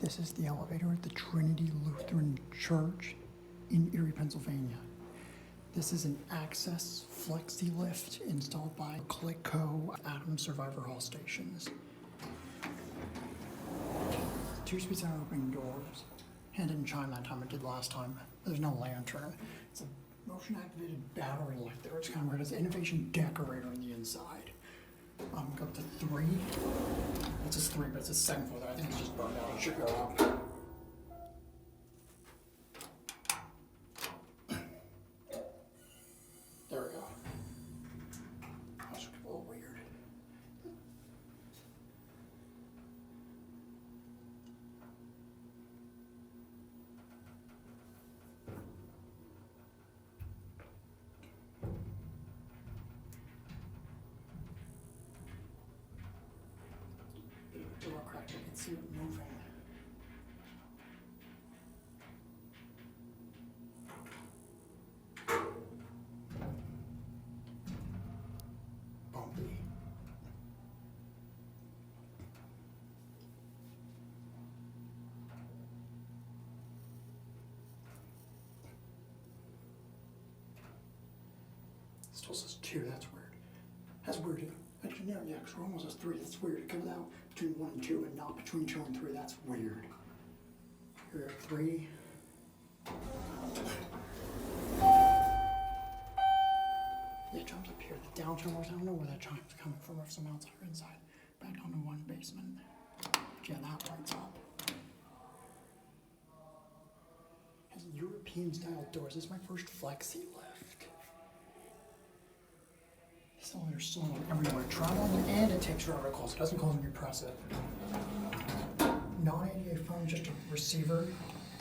This is the elevator at the Trinity Lutheran Church in Erie, Pennsylvania. This is an Access Flexi-Lift installed by Clicko Atom Survivor Hall stations. 2 speed center opening doors. And didn't chime that time, it did last time. There's no lantern. It's a motion activated battery lift there. It's kind of weird. It's an innovation decorator on the inside. Go up to 3. It says 3, but it's a 2nd floor there. I think it's just burned out. It should go up. There we go. That's a little weird. Door crack, you can see it moving. Bumpy. Still says 2, that's weird. That's weird. Actually, no, yeah, because we're almost at 3. That's weird. It comes out between 1 and 2, and not between 2 and 3. That's weird. Here at 3. Yeah, it jumps up here. The down chimers, I don't know where that chime's coming from, or if some outside or inside. Back down to 1 basement. But yeah, that lights up. Has European style doors. This is my first flexi lift. This elevator's slow everywhere. Traveling, and it takes forever to close. It doesn't close when you press it. Non-ADA phone, just a receiver.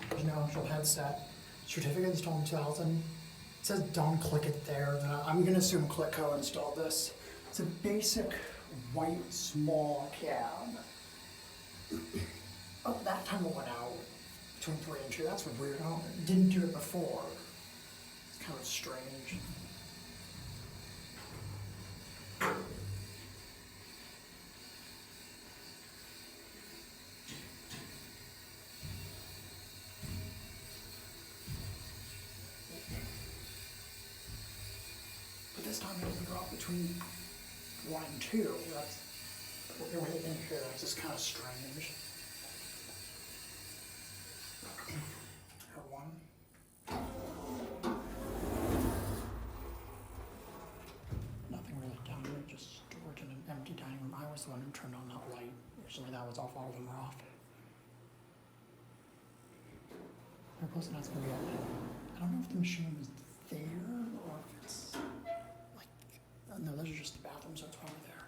There's no actual headset. Certificate installed in 2000. It says don't click it there. I'm going to assume Clicko installed this. It's a basic white small cab. Oh, that time it went out between 3 and 2. That's weird. It didn't do it before. It's kind of strange. But this time it doesn't drop between 1 and 2. That's what you're hitting here. That's just kind of strange. Here, 1. Nothing really down here, just storage in an empty dining room. I was the one who turned on that light. Usually that was off, all of them are off. How close that's gonna be at. I don't know if the machine was there or if it's like, no, those are just the bathrooms, so it's probably there.